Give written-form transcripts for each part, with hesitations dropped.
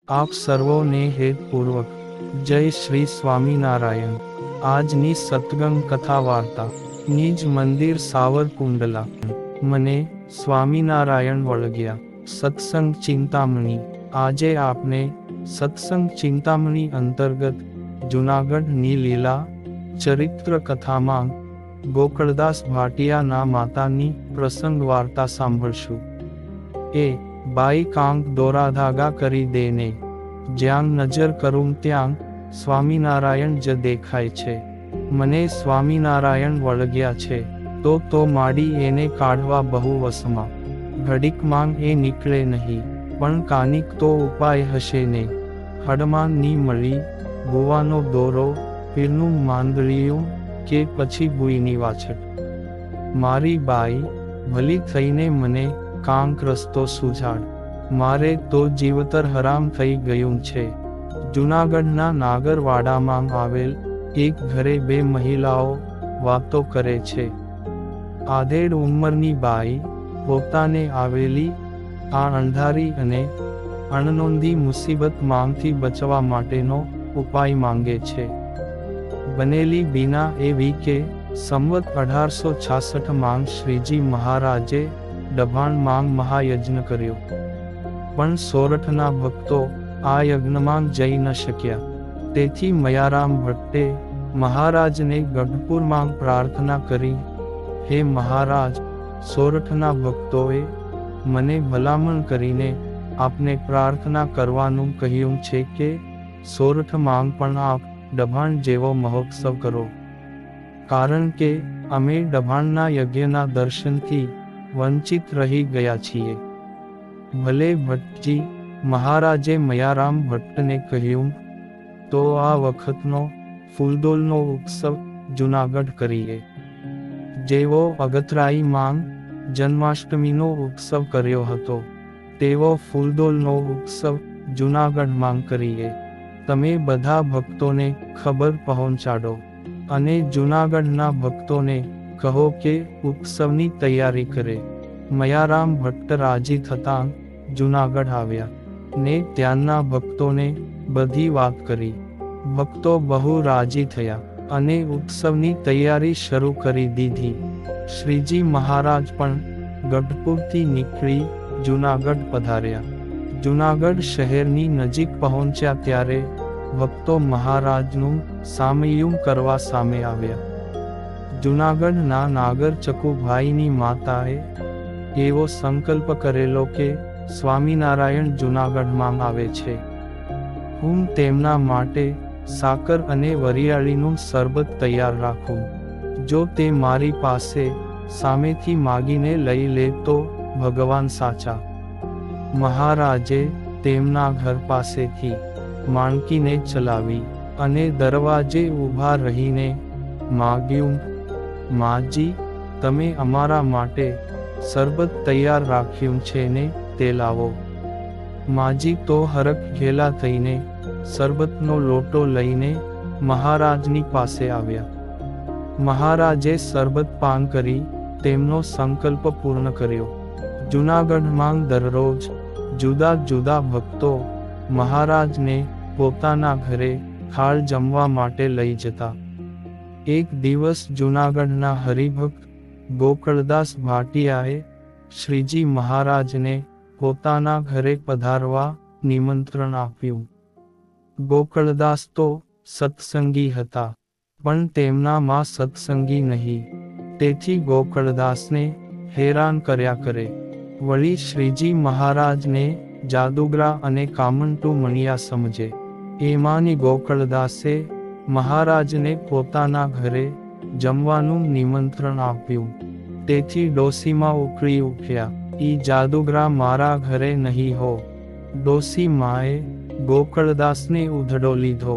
આપ સર્વોને હેતપૂર્વક જય શ્રી સ્વામિનારાયણ। આજની સત્સંગ કથા વાર્તા નિજ મંદિર સાવરકુંડલા। મને સ્વામિનારાયણ વળગ્યા। સત્સંગ ચિંતામણી। આજે આપને સત્સંગ ચિંતામણી અંતર્ગત જૂનાગઢની લીલા ચરિત્ર કથામાં ગોકળદાસ ભાટિયાના માતાની પ્રસંગ વાર્તા સાંભળશું। એ બાઈ કાંક દોરાધાગા કરી દેને, જ્યાં નજર કરું ત્યાં સ્વામિનારાયણ જ દેખાય છે। મને સ્વામિનારાયણ વળગ્યા છે, તો માડી એને કાઢવા બહુ વસમાં। ઘડીકમાં એ નીકળે નહીં, પણ કાનિક તો ઉપાય હશે ને। હડમાં ની મળી, ગુવાનો દોરો, પીરનું માંદળિયું, કે પછી બુઈની વાછટ। મારી બાઈ ભલી થઈને મને કાંક રસ્તો સૂઝાડ। મારે તો જીવતર હરામ થઈ ગયું છે। જૂનાગઢના નાગરવાડામાં આવેલ એક ઘરે બે મહિલાઓ વાતો કરે છે। આધેડ ઉંમરની બાઈ પોતાને આવેલી આ અંધારી અને અણનોંધી મુસીબતમાંથી બચવા માટેનો ઉપાય માંગે છે। બનેલી બીના એવી કે સંવત 1866 શ્રીજી મહારાજે ડભાણમાં મહાયજ્ઞ કર્યો, પણ સોરઠના ભક્તો આ યજ્ઞમાં જઈ ન શક્યા। તેથી મયારામ ભટ્ટે મહારાજને ગઢપુરમાં પ્રાર્થના કરી, હે મહારાજ, સોરઠના ભક્તોએ મને ભલામણ કરીને આપને પ્રાર્થના કરવાનું કહ્યું છે કે સોરઠમાં પણ આપ ડભાણ જેવો મહોત્સવ કરો, કારણ કે અમે ડભાણના યજ્ઞના દર્શનથી વંચિત રહી ગયા છીએ। ભલે ભટ્ટજી, મહારાજે મયારામ ભટ્ટને કહ્યું, તો આ વખતનો ફૂલદોલનો ઉત્સવ જૂનાગઢ કરીએ। જેવો અગતરાઈમાં જન્માષ્ટમીનો ઉત્સવ કર્યો હતો, તેવો ફૂલદોલનો ઉત્સવ જૂનાગઢમાં કરીએ। તમે બધા ભક્તોને ખબર પહોંચાડો, અને જૂનાગઢના ભક્તોને કહો કે ઉત્સવની તૈયારી કરે। મયારામ ભટ્ટ રાજી થતાં જૂનાગઢ આવ્યા, ને ત્યાંના ભક્તોને બધી વાત કરી। ભક્તો બહુ રાજી થયા, અને ઉત્સવની તૈયારી શરૂ કરી દીધી। શ્રીજી મહારાજ પણ ગઢપુરથી નીકળી જૂનાગઢ પધાર્યા। જૂનાગઢ શહેરની નજીક પહોંચ્યા ત્યારે ભક્તો મહારાજનું સામૈયું કરવા સામે આવ્યા। જૂનાગઢના નાગર ચકુભાઈની માતાએ એવો સંકલ્પ કરેલો કે સ્વામિનારાયણ જૂનાગઢમાં આવે છે, હું તેમના માટે સાકર અને વરિયાળીનું શરબત તૈયાર રાખું। જો તે મારી પાસે સામેથી માગીને લઈ લે તો ભગવાન સાચા। મહારાજે તેમના ઘર પાસેથી માણકીને ચલાવી અને દરવાજે ઊભા રહીને માગ્યું, માજી, તમે અમારા માટે શરબત તૈયાર રાખ્યું છે ને, તે લાવો। માજી તો હરખ ઘેલા થઈને શરબતનો લોટો લઈને મહારાજની પાસે આવ્યા। મહારાજે શરબત પાન કરી તેમનો સંકલ્પ પૂર્ણ કર્યો। જૂનાગઢમાં દરરોજ જુદા જુદા ભક્તો મહારાજને પોતાના ઘરે થાળ જમવા માટે લઈ જતા। એક દિવસ જૂનાગઢના હરિભક્ત ગોકળદાસ ભાટિયાએ શ્રીજી મહારાજને પોતાના ઘરે પધારવા નિમંત્રણ આપ્યું। ગોકળદાસ તો સત્સંગી હતા, પણ તેમનામાં સત્સંગી નહીં, તેથી ગોકળદાસને હેરાન કર્યા કરે। વળી શ્રીજી મહારાજને જાદુગરા અને કામંટુ મણિયા સમજે। એમાંની ગોકળદાસે મહારાજને પોતાના ઘરે જમવાનું નિમંત્રણ આપ્યું। તેથી ડોસીમાં ઉકળી ઉઠ્યા, ઈ જાદુગરા મારા ઘરે નહીં હો। ડોસી માએ ગોકળદાસને ઉધડો લીધો।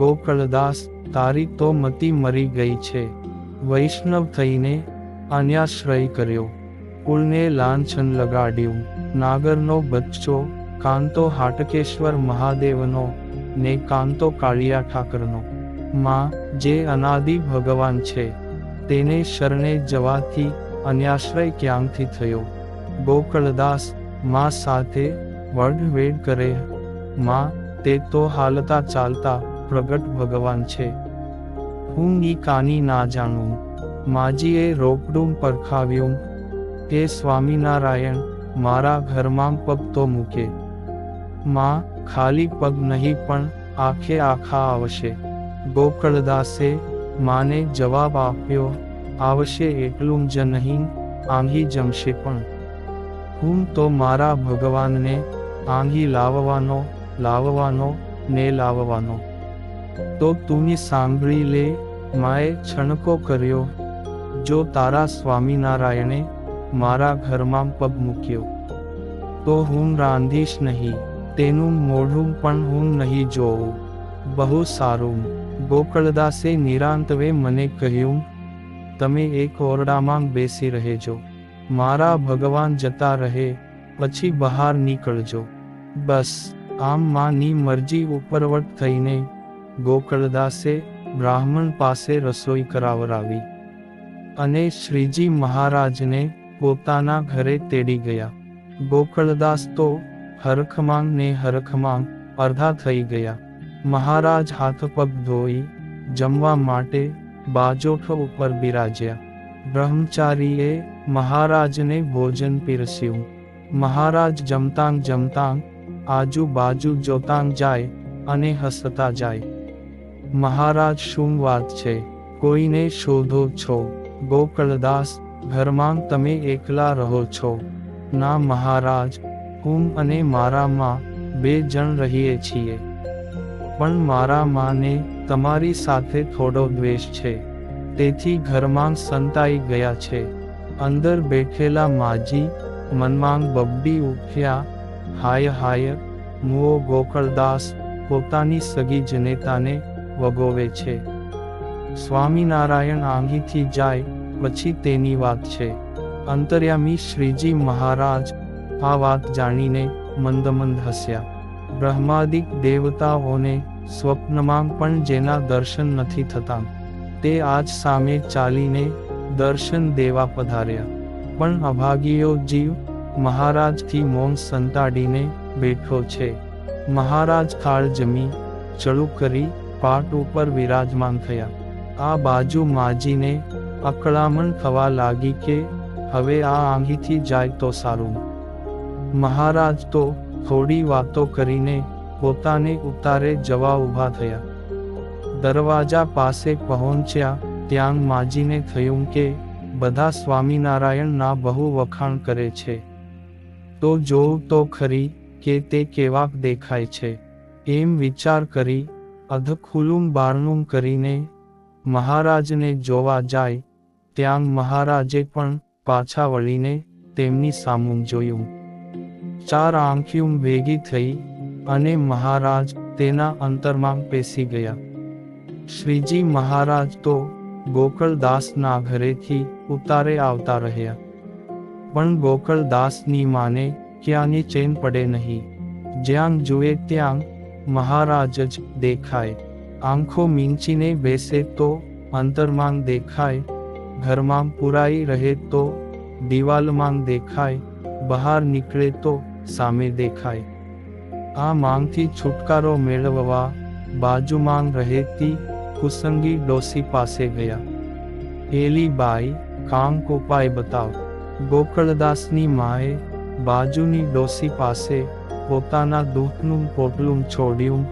ગોકળદાસ, તારી તો મતિ મરી ગઈ છે। વૈષ્ણવ થઈને અન્યાશ્રય કર્યો, કુળને લાંછન લગાડ્યું। નાગરનો બચ્ચો કાંતો હાટકેશ્વર મહાદેવનો ને કાંતો કાળિયા ઠાકરનો। માં, જે અનાદિ ભગવાન છે, તેને શરણે જવાથી અન્યાશ્રય ક્યાંથી થયો? ગોકળદાસ માં સાથે વઢવેઢ કરે માં, તે તો હાલતા ચાલતા પ્રગટ ભગવાન છે. હું ની કાની ના જાણું. માજીએ રોકડું પરખાવ્યું. એ સ્વામિનારાયણ, મારા ઘરમાં પગ તો મૂકે. માં, ખાલી પગ નહીં પણ આખે આખા આવશે. ગોકળદાસે માને જવાબ આપ્યો, આવશે એટલું જ નહીં, આંગી જમશે પણ. હું તો મારા ભગવાનને આંગી લાવવાનો ને લાવવાનો. તો તું સાંભળી લે, માએ છણકો કર્યો. જો તારા સ્વામિનારાયણે મારા ઘરમાં પગ મૂક્યો તો હું રાંધીશ નહીં, તેનું મોઢું પણ હું નહીં જોઉં. બહુ સારું. ગોકળદાસે નિરાંતવે મને કહ્યું, તમે એક ઓરડામાં બેસી રહેજો. મારા ભગવાન જતા રહે પછી બહાર નીકળજો. બસ. આમ માની મરજી ઉપરવટ થઈને ગોકળદાસે બ્રાહ્મણ પાસે રસોઈ કરાવરાવી અને શ્રીજી મહારાજને પોતાના ઘરે તેડી ગયા. ગોકળદાસ તો હરખમાંગ ને હરખમાંગ અડધા થઈ ગયા. મહારાજ હાથ પગ ધોઈ જમવા માટે બાજોઠ ઉપર બિરાજ્યા. બ્રહ્મચારીએ મહારાજને ભોજન પીરસ્યું. મહારાજ જમતાંગ આજુબાજુ જોતાંગ જાય અને હસતા જાય. મહારાજ, શું વાત છે? કોઈને શોધો છો? ગોકળદાસ, ઘરમાં તમે એકલા રહો છો? ના મહારાજ, હું અને મારા માં 2 જણ રહીએ છીએ. પણ મારા માને તમારી સાથે થોડો દ્વેષ છે, તેથી ઘરમાં સંતાઈ ગયા છે. અંદર બેઠેલા માજી મનમાં બબડી ઉઠ્યા, હાય હાય, મુઓ ગોકળદાસ પોતાની સગી જનેતાને વગોવે છે. સ્વામિનારાયણ આંગીથી જાય પછી તેની વાત છે. અંતર્યામી શ્રીજી મહારાજ આ વાત જાણીને મંદ હસ્યા. બ્રહ્માદિક દેવતાઓને સ્વપ્નમાં પણ જેના દર્શન નથી થતા, તે આજ સામે ચાલીને દર્શન દેવા પધાર્યા. પણ અભાગીયો જીવ મહારાજથી મૌન સંતાડીને બેઠો છે. મહારાજ થાળ જમી ચડું કરી પાટ ઉપર વિરાજમાન થયા. આ બાજુ માજીને અકળામણ થવા લાગી કે હવે આ આંગીથી જાય તો સારું. મહારાજ તો થોડી વાતો કરીને પોતાને ઉતારે જવા ઊભા થયા. દરવાજા પાસે પહોંચ્યા ત્યાં માજીને થયું કે બધા સ્વામિનારાયણના બહુ વખાણ કરે છે, તો જોઉં તો ખરી કે તે કેવાક દેખાય છે. એમ વિચાર કરી અધખુલું બારણું કરીને મહારાજને જોવા જાય ત્યાં મહારાજે પણ પાછા વળીને તેમની સામું જોયું. 4 આંખીઓ ભેગી થઈ અને મહારાજ તેના અંતરમાં પેસી ગયા. શ્રીજી મહારાજ તો ગોકળદાસના ઘરેથી ઉતારે આવતા રહ્યા, પણ ગોકળદાસની માને ક્યાંની ચેન પડે નહીં. જ્યાં જુએ ત્યાં મહારાજ જ દેખાય. આંખો મીંચીને બેસે તો અંતરમાં દેખાય, ઘરમાં પુરાઈ રહે તો દિવાલમાં દેખાય, બહાર નીકળે તો સામે દેખાય. આ માંગથી છુટકારો મેળવવા બાજુમાં રહેતી કુસંગી ડોસી પાસે ગયા. એલી બાઈ, કાંક ઉપાય બતાવ. ગોકળદાસની માએ બાજુની ડોસી પાસે પોતાના દૂધનું પોટલું છોડ્યું.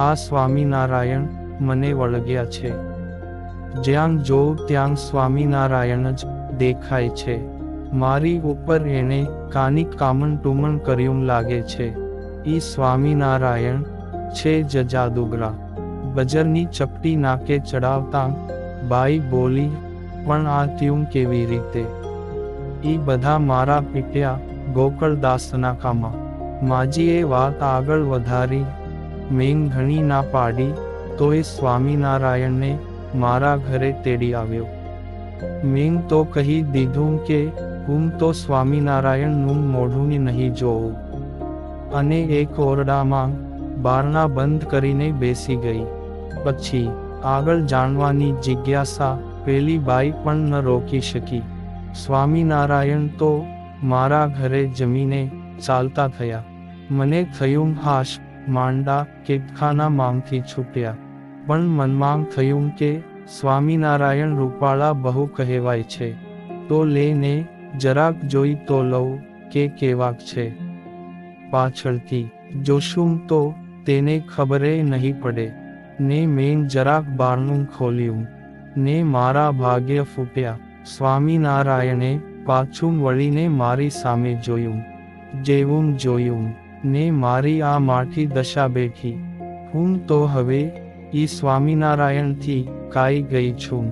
આ સ્વામિનારાયણ મને વળગ્યા છે. જ્યાં જોઉં ત્યાં સ્વામિનારાયણ જ દેખાય છે. મારી ઉપર એને કાનિક કામણ ટુમણ કર્યું લાગે છે. ઈ સ્વામિનારાયણ છે જ જાદુગરા. બજરની ચપટી નાકે ચડાવતા બાઈ બોલી, પણ આ ત્યું કેવી રીતે? ઈ બધા મારા પીટ્યા ગોકળદાસના કામા. માજીએ વાત આગળ વધારી. મેં ઘણી ના પાડી તો એ સ્વામિનારાયણને મારા ઘરે તેડી આવ્યો. મેં તો કહી દીધું કે હું તો સ્વામિનારાયણનું મોઢું નહીં જોઉં, અને એક ઓરડામાં બારણા બંધ કરીને બેસી ગઈ. પછી આગળ જાણવાની જિજ્ઞાસા પેલી બાઈ પણ ન રોકી શકી. સ્વામિનારાયણ તો મારા ઘરે જમીને ચાલતા થયા. મને થયું, હાશ, માંડા કેદખાનામાંથી છૂટ્યા. પણ મનમાં થયું કે સ્વામિનારાયણ રૂપાળા બહુ કહેવાય છે, તો લેને જરાક જોઈ તો લઉં કે કેવાક છે. પાછળથી જોશું તો તેને ખબરે નહીં પડે. ને મેં જરાક બારણું ખોલ્યું, ને મારા ભાગ્ય ફૂટ્યા. સ્વામિનારાયણે પાછું વળીને મારી સામે જોયું. જેવું જોયું ને મારી આ માઠી દશા બેઠી. હું તો હવે ઈ સ્વામિનારાયણથી કાઈ ગઈ છું.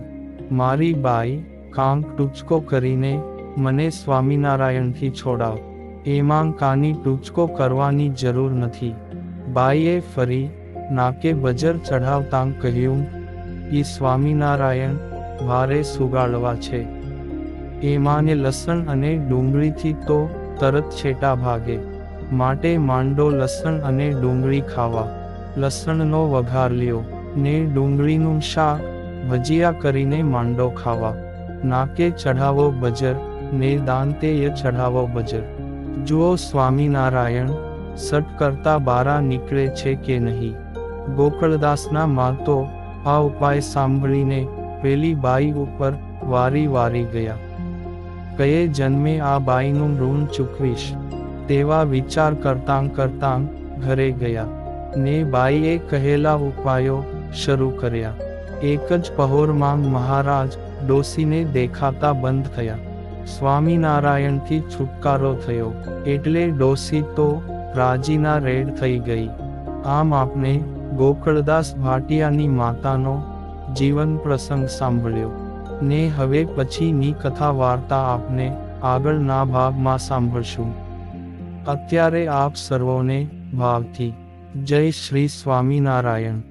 મારી બાઈ કાંક ટૂચકો કરીને મને સ્વામિનારાયણથી છોડાવ. એમાં કાની ટૂચકો કરવાની જરૂર નથી. બાઈએ ફરી નાકે બજર ચઢાવતાં કહ્યું, ઈ સ્વામિનારાયણ ભારે સુગાડવા છે. એમાંને લસણ અને ડુંગળીથી તો તરત છેટા ભાગે. માટે માંડો લસણ અને ડુંગળી ખાવા. લસણનો વઘાર લ્યો ને ડુંગળીનું શાક ભજીયા કરીને માંડો ખાવા. નાકે ચઢાવો બજર ને દાંતેય ચઢાવો બજર. જુઓ સ્વામિનારાયણ સટ કરતા બારા નીકળે છે કે નહીં. ગોકળદાસના મા તો આ ઉપાય સાંભળીને પેલી બાઈ ઉપર વારી વારી ગયા. કયે જન્મે આ બાઈનું ઋણ ચૂકવીશ તેવા વિચાર કરતાં કરતાં ઘરે ગયા ને બાઈએ કહેલા ઉપાયો શરૂ કર્યા. એક જ પહોરમાં મહારાજ ડોસીને દેખાતા બંધ થયા. સ્વામિનારાયણથી છુટકારો થયો એટલે ડોસી તો રાજીના રેડ થઈ ગઈ. આમ આપને ગોકળદાસ ભાટિયાની માતાનો જીવન પ્રસંગ સાંભળ્યો ને હવે પછીની કથા વાર્તા આપને આગળના ભાગમાં સાંભળશું. અત્યારે આપ સર્વોને ભાવથી જય શ્રી સ્વામિનારાયણ.